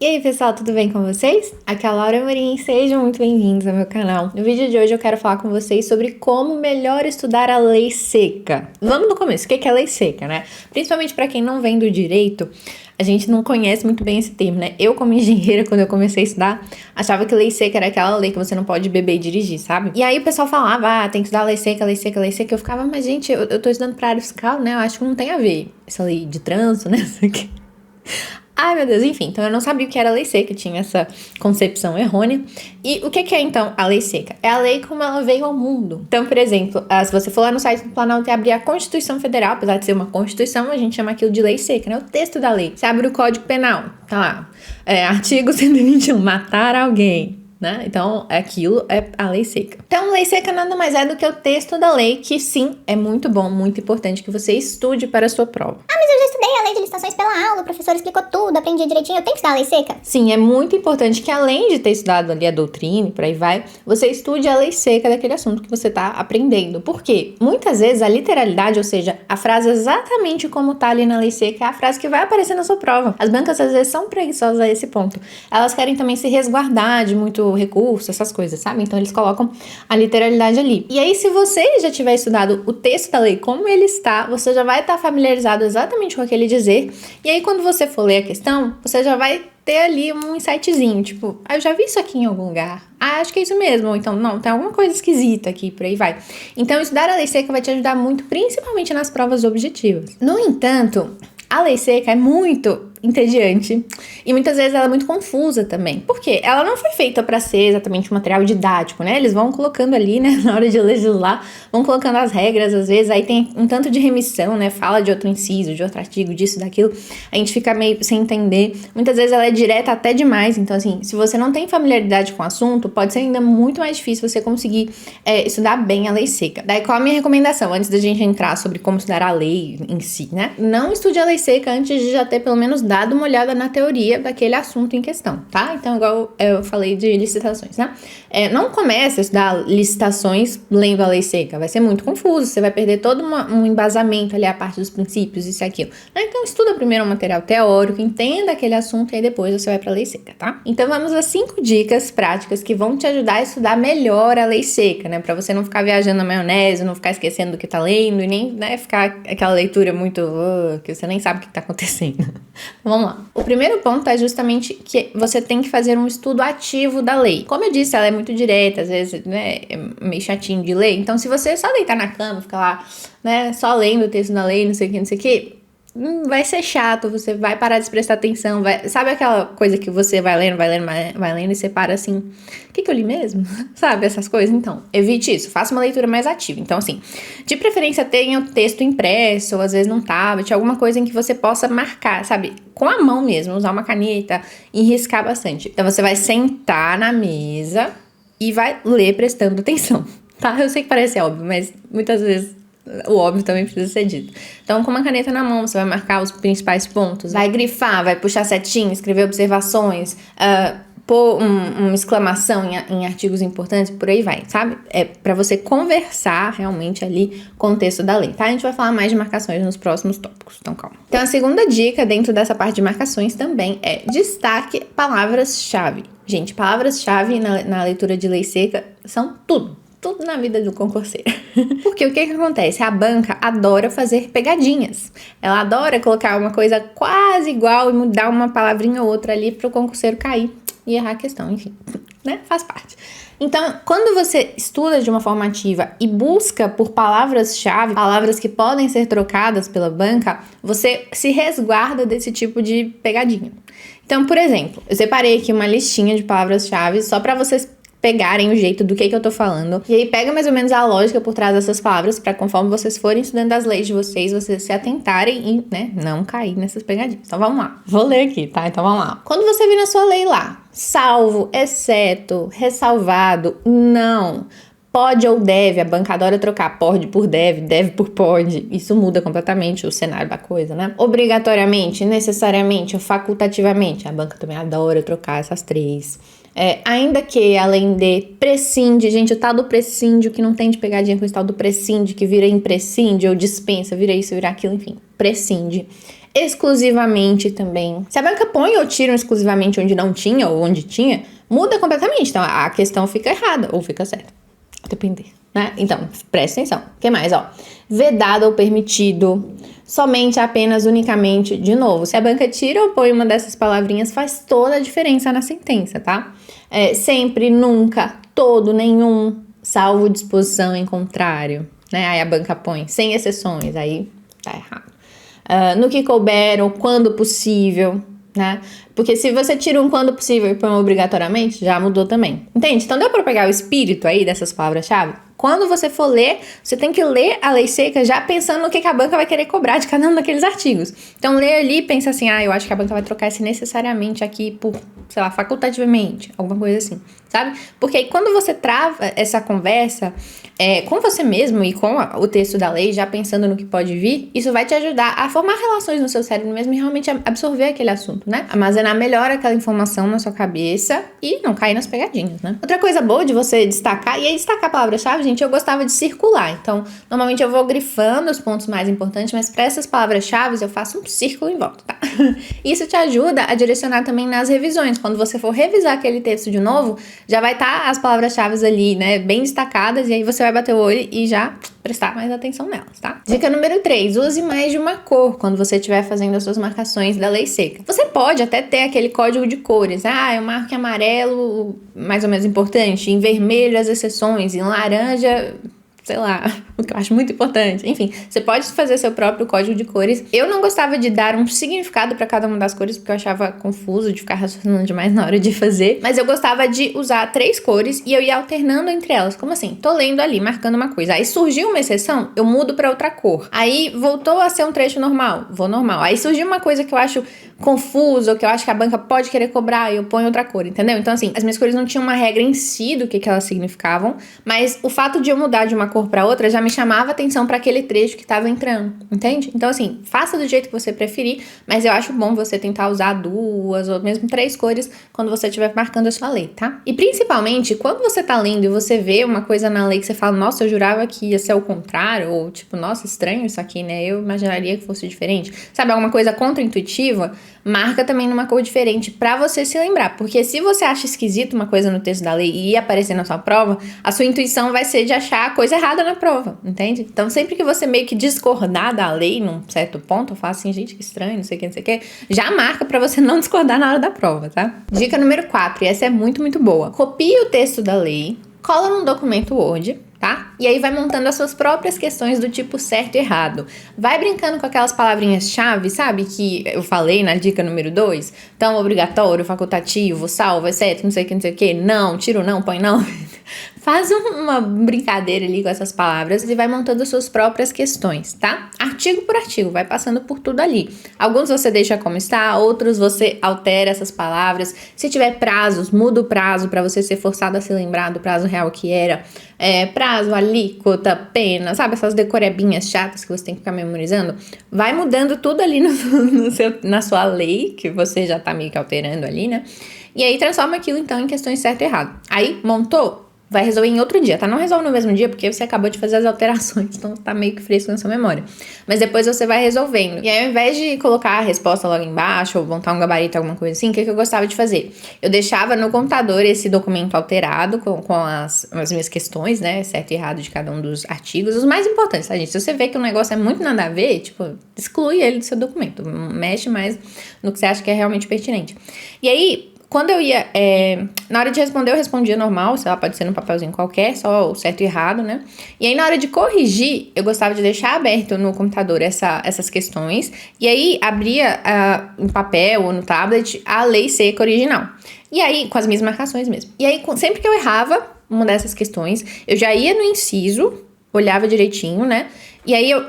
E aí pessoal, tudo bem com vocês? Aqui é a Laura Amorim, sejam muito bem-vindos ao meu canal. No vídeo de hoje eu quero falar com vocês sobre como melhor estudar a lei seca. Vamos no começo, o que é lei seca, né? Principalmente para quem não vem do direito, a gente não conhece muito bem esse termo, né? Eu, como engenheira, quando eu comecei a estudar, achava que lei seca era aquela lei que você não pode beber e dirigir, sabe? E aí o pessoal falava, tem que estudar lei seca, lei seca, lei seca. Eu ficava, mas gente, eu tô estudando pra área fiscal, né? Eu acho que não tem a ver essa lei de trânsito, né? Isso aqui. Ai, meu Deus, enfim, então eu não sabia o que era a lei seca, tinha essa concepção errônea. E o que é, então, a lei seca? É a lei como ela veio ao mundo. Então, por exemplo, se você for lá no site do Planalto e abrir a Constituição Federal, apesar de ser uma Constituição, a gente chama aquilo de lei seca, né? O texto da lei. Você abre o Código Penal, tá lá. Artigo 121, matar alguém. Né? Então, aquilo é a lei seca. Então, lei seca nada mais é do que o texto da lei, que sim, é muito bom, muito importante que você estude para a sua prova. Ah, mas eu já estudei a lei de licitações pela aula, o professor explicou tudo, aprendi direitinho, eu tenho que estudar a lei seca? Sim, é muito importante que além de ter estudado ali a doutrina e por aí vai, você estude a lei seca daquele assunto que você está aprendendo. Por quê? Muitas vezes a literalidade, ou seja, a frase exatamente como tá ali na lei seca, é a frase que vai aparecer na sua prova. As bancas às vezes são preguiçosas a esse ponto. Elas querem também se resguardar de muito recurso, essas coisas, sabe? Então eles colocam a literalidade ali. E aí, se você já tiver estudado o texto da lei como ele está, você já vai estar familiarizado exatamente com aquele dizer. E aí, quando você for ler a questão, você já vai ter ali um insightzinho, tipo, eu já vi isso aqui em algum lugar. Acho que é isso mesmo. Ou então, não, tem alguma coisa esquisita aqui, por aí vai. Então, estudar a lei seca vai te ajudar muito, principalmente nas provas objetivas. No entanto, a lei seca é muito entediante e muitas vezes ela é muito confusa também. Por quê? Ela não foi feita para ser exatamente um material didático, né? Eles vão colocando ali, né, na hora de legislar, vão colocando as regras, às vezes, aí tem um tanto de remissão, né? Fala de outro inciso, de outro artigo, disso, daquilo. A gente fica meio sem entender. Muitas vezes ela é direta até demais. Então, assim, se você não tem familiaridade com o assunto, pode ser ainda muito mais difícil você conseguir estudar bem a lei seca. Daí, qual a minha recomendação? Antes da gente entrar sobre como estudar a lei em si, né? Não estude a lei seca antes de já ter pelo menos dado uma olhada na teoria daquele assunto em questão, tá? Então, igual eu falei de licitações, né? Não comece a estudar licitações lendo a lei seca, vai ser muito confuso, você vai perder todo um embasamento ali, a parte dos princípios, isso e aquilo. Então, estuda primeiro um material teórico, entenda aquele assunto e aí depois você vai pra lei seca, tá? Então, vamos às 5 dicas práticas que vão te ajudar a estudar melhor a lei seca, né? Pra você não ficar viajando na maionese, não ficar esquecendo do que tá lendo e nem, né, ficar aquela leitura muito que você nem sabe o que tá acontecendo. Vamos lá. O primeiro ponto é justamente que você tem que fazer um estudo ativo da lei. Como eu disse, ela é muito direta, às vezes, né, é meio chatinho de ler. Então, se você só deitar na cama, ficar lá, né, só lendo o texto da lei, não sei o que, vai ser chato, você vai parar de prestar atenção, sabe aquela coisa que você vai lendo e você para assim, o que eu li mesmo? Sabe, essas coisas? Então, evite isso, faça uma leitura mais ativa. Então, assim, de preferência tenha o texto impresso, ou às vezes num tablet, alguma coisa em que você possa marcar, sabe, com a mão mesmo, usar uma caneta e riscar bastante. Então, você vai sentar na mesa e vai ler prestando atenção, tá? Eu sei que parece óbvio, mas muitas vezes o óbvio também precisa ser dito. Então, com uma caneta na mão, você vai marcar os principais pontos, vai grifar, vai puxar setinha, escrever observações, pôr uma exclamação em artigos importantes, por aí vai, sabe? É pra você conversar realmente ali com o texto da lei, tá? A gente vai falar mais de marcações nos próximos tópicos, então calma. Então, a segunda dica dentro dessa parte de marcações também é destaque palavras-chave. Gente, palavras-chave na leitura de lei seca são tudo na vida do concurseiro. Porque o que acontece? A banca adora fazer pegadinhas. Ela adora colocar uma coisa quase igual e mudar uma palavrinha ou outra ali para o concurseiro cair e errar a questão, enfim, né? Faz parte. Então, quando você estuda de uma forma ativa e busca por palavras-chave, palavras que podem ser trocadas pela banca, você se resguarda desse tipo de pegadinha. Então, por exemplo, eu separei aqui uma listinha de palavras-chave só para vocês pegarem o jeito do que eu tô falando. E aí pega mais ou menos a lógica por trás dessas palavras pra conforme vocês forem estudando as leis de vocês se atentarem e, né, não cair nessas pegadinhas. Então vamos lá. Vou ler aqui, tá? Então vamos lá. Quando você vir na sua lei lá, salvo, exceto, ressalvado, não, pode ou deve, a banca adora trocar pode por deve por pode. Isso muda completamente o cenário da coisa, né? Obrigatoriamente, necessariamente ou facultativamente, a banca também adora trocar essas três. Ainda que, além de, prescinde, gente, o tal do prescinde, que não tem de pegadinha com esse tal do prescinde, que vira imprescinde ou dispensa, vira isso, vira aquilo, enfim, prescinde. Exclusivamente também. Se a banca põe ou tira um exclusivamente onde não tinha ou onde tinha, muda completamente. Então, a questão fica errada ou fica certa. Depender, né? Então, presta atenção. O que mais, ó? Vedado ou permitido. Somente, apenas, unicamente. De novo, se a banca tira ou põe uma dessas palavrinhas, faz toda a diferença na sentença, tá? Sempre, nunca, todo, nenhum, salvo disposição em contrário, né? Aí a banca põe, sem exceções, aí tá errado. No que couber ou quando possível, né? Porque se você tira um quando possível e põe um obrigatoriamente, já mudou também. Entende? Então deu pra pegar o espírito aí dessas palavras-chave? Quando você for ler, você tem que ler a lei seca já pensando no que a banca vai querer cobrar de cada um daqueles artigos. Então lê ali e pensa assim, eu acho que a banca vai trocar esse necessariamente aqui por, sei lá, facultativamente, alguma coisa assim, sabe? Porque aí quando você trava essa conversa com você mesmo e com o texto da lei, já pensando no que pode vir, isso vai te ajudar a formar relações no seu cérebro mesmo e realmente absorver aquele assunto, né? Armazenar melhor aquela informação na sua cabeça e não cair nas pegadinhas, né? Outra coisa boa de você destacar, e aí destacar a palavra-chave, gente, eu gostava de circular. Então, normalmente eu vou grifando os pontos mais importantes, mas para essas palavras-chave eu faço um círculo em volta, tá? Isso te ajuda a direcionar também nas revisões. Quando você for revisar aquele texto de novo, já vai estar as palavras-chave ali, né, bem destacadas, e aí você vai bater o olho e já prestar mais atenção nelas, tá? Dica número 3, use mais de uma cor quando você estiver fazendo as suas marcações da lei seca. Você pode até ter aquele código de cores. Eu marco em amarelo, mais ou menos importante, em vermelho as exceções, em laranja, sei lá, o que eu acho muito importante. Enfim, você pode fazer seu próprio código de cores. Eu não gostava de dar um significado para cada uma das cores, porque eu achava confuso de ficar raciocinando demais na hora de fazer. Mas eu gostava de usar 3 cores e eu ia alternando entre elas. Como assim? Tô lendo ali, marcando uma coisa. Aí surgiu uma exceção, eu mudo para outra cor. Aí voltou a ser um trecho normal, vou normal. Aí surgiu uma coisa que eu acho confuso, ou que eu acho que a banca pode querer cobrar, e eu ponho outra cor, entendeu? Então, assim, as minhas cores não tinham uma regra em si do que elas significavam, mas o fato de eu mudar de uma cor para outra já me chamava atenção para aquele trecho que estava entrando, entende? Então, assim, faça do jeito que você preferir, mas eu acho bom você tentar usar 2 ou mesmo 3 cores quando você estiver marcando a sua lei, tá? E principalmente, quando você tá lendo e você vê uma coisa na lei que você fala, nossa, eu jurava que ia ser o contrário, ou tipo, nossa, estranho isso aqui, né? Eu imaginaria que fosse diferente. Sabe, alguma coisa contra-intuitiva? Marca também numa cor diferente pra você se lembrar, porque se você acha esquisito uma coisa no texto da lei e aparecer na sua prova, a sua intuição vai ser de achar a coisa errada na prova, entende? Então sempre que você meio que discordar da lei num certo ponto, fala assim, gente, que estranho, não sei o que, já marca pra você não discordar na hora da prova, tá? Dica número 4, e essa é muito, muito boa. Copie o texto da lei, cola num documento Word, tá? E aí vai montando as suas próprias questões do tipo certo e errado. Vai brincando com aquelas palavrinhas-chave, sabe? Que eu falei na dica número 2. Então, obrigatório, facultativo, salvo, exceto, não sei o que, não, tiro não, põe não. Faz uma brincadeira ali com essas palavras e vai montando as suas próprias questões, tá? Artigo por artigo, vai passando por tudo ali. Alguns você deixa como está, outros você altera essas palavras. Se tiver prazos, muda o prazo para você ser forçado a se lembrar do prazo real que era. Prazo, alíquota, pena, sabe? Essas decorebinhas chatas que você tem que ficar memorizando. Vai mudando tudo ali na sua lei, que você já tá meio que alterando ali, né? E aí transforma aquilo, então, em questões certo e errado. Aí, montou? Vai resolver em outro dia, tá? Não resolve no mesmo dia, porque você acabou de fazer as alterações, então tá meio que fresco na sua memória. Mas depois você vai resolvendo. E aí, ao invés de colocar a resposta logo embaixo, ou montar um gabarito, alguma coisa assim, o que eu gostava de fazer? Eu deixava no computador esse documento alterado com as minhas questões, né? Certo e errado de cada um dos artigos. Os mais importantes, tá, gente? Se você vê que o negócio é muito nada a ver, tipo, exclui ele do seu documento. Mexe mais no que você acha que é realmente pertinente. E aí, quando eu ia, na hora de responder, eu respondia normal, sei lá, pode ser num papelzinho qualquer, só o certo e errado, né? E aí, na hora de corrigir, eu gostava de deixar aberto no computador essas questões, e aí abria em papel ou no tablet a lei seca original. E aí, com as minhas marcações mesmo. E aí, sempre que eu errava uma dessas questões, eu já ia no inciso, olhava direitinho, né? E aí, eu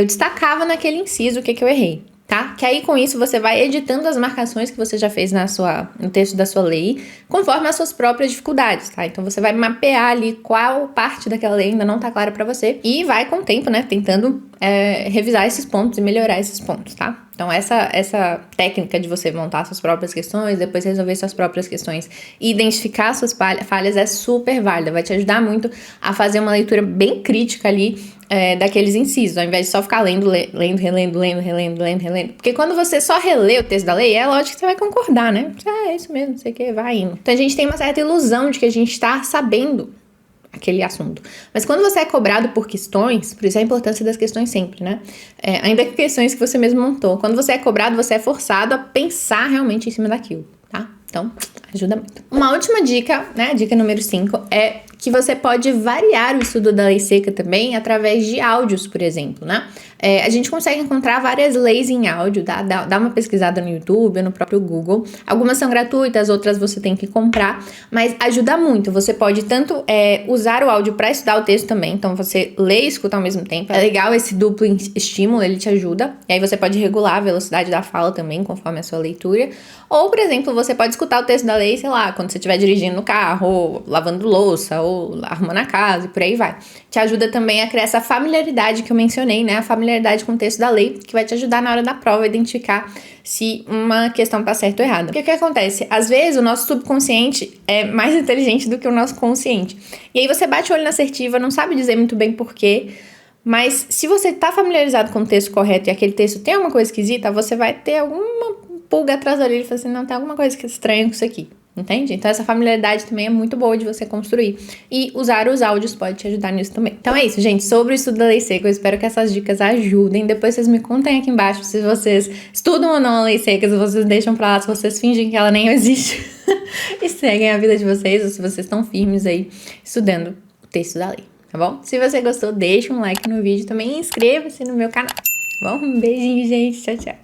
destacava naquele inciso o que eu errei. Tá? Que aí com isso você vai editando as marcações que você já fez no texto da sua lei, conforme as suas próprias dificuldades, tá? Então você vai mapear ali qual parte daquela lei ainda não tá clara pra você e vai com o tempo, né, tentando revisar esses pontos e melhorar esses pontos, tá? Então, essa técnica de você montar suas próprias questões, depois resolver suas próprias questões e identificar suas falhas é super válida. Vai te ajudar muito a fazer uma leitura bem crítica ali daqueles incisos, ao invés de só ficar relendo. Porque quando você só relê o texto da lei, é lógico que você vai concordar, né? É isso mesmo, não sei o que, vai indo. Então, a gente tem uma certa ilusão de que a gente tá sabendo aquele assunto. Mas quando você é cobrado por questões, por isso a importância das questões sempre, né? Ainda que questões que você mesmo montou. Quando você é cobrado, você é forçado a pensar realmente em cima daquilo, tá? Então, ajuda muito. Uma última dica, né? Dica número 5, é que você pode variar o estudo da lei seca também através de áudios, por exemplo, né? A gente consegue encontrar várias leis em áudio, tá? Dá uma pesquisada no YouTube ou no próprio Google. Algumas são gratuitas, outras você tem que comprar, mas ajuda muito. Você pode tanto usar o áudio para estudar o texto também, então você lê e escuta ao mesmo tempo. É legal esse duplo estímulo, ele te ajuda. E aí você pode regular a velocidade da fala também, conforme a sua leitura. Ou, por exemplo, você pode escutar o texto da lei, sei lá, quando você estiver dirigindo no carro, ou lavando louça, ou arrumando a casa, e por aí vai. Te ajuda também a criar essa familiaridade que eu mencionei, né? A familiaridade com o texto da lei, que vai te ajudar na hora da prova a identificar se uma questão tá certa ou errada. O que acontece? Às vezes, o nosso subconsciente é mais inteligente do que o nosso consciente. E aí você bate o olho na assertiva, não sabe dizer muito bem porquê, mas se você tá familiarizado com o texto correto e aquele texto tem alguma coisa esquisita, você vai ter alguma pulga atrás da orelha e fala assim, não, tem alguma coisa que é estranha com isso aqui. Entende? Então essa familiaridade também é muito boa de você construir. E usar os áudios pode te ajudar nisso também. Então é isso, gente. Sobre o estudo da lei seca, eu espero que essas dicas ajudem. Depois vocês me contem aqui embaixo se vocês estudam ou não a lei seca, se vocês deixam pra lá, se vocês fingem que ela nem existe e seguem a vida de vocês, ou se vocês estão firmes aí estudando o texto da lei, tá bom? Se você gostou, deixa um like no vídeo também e inscreva-se no meu canal, tá bom? Um beijinho, gente. Tchau, tchau.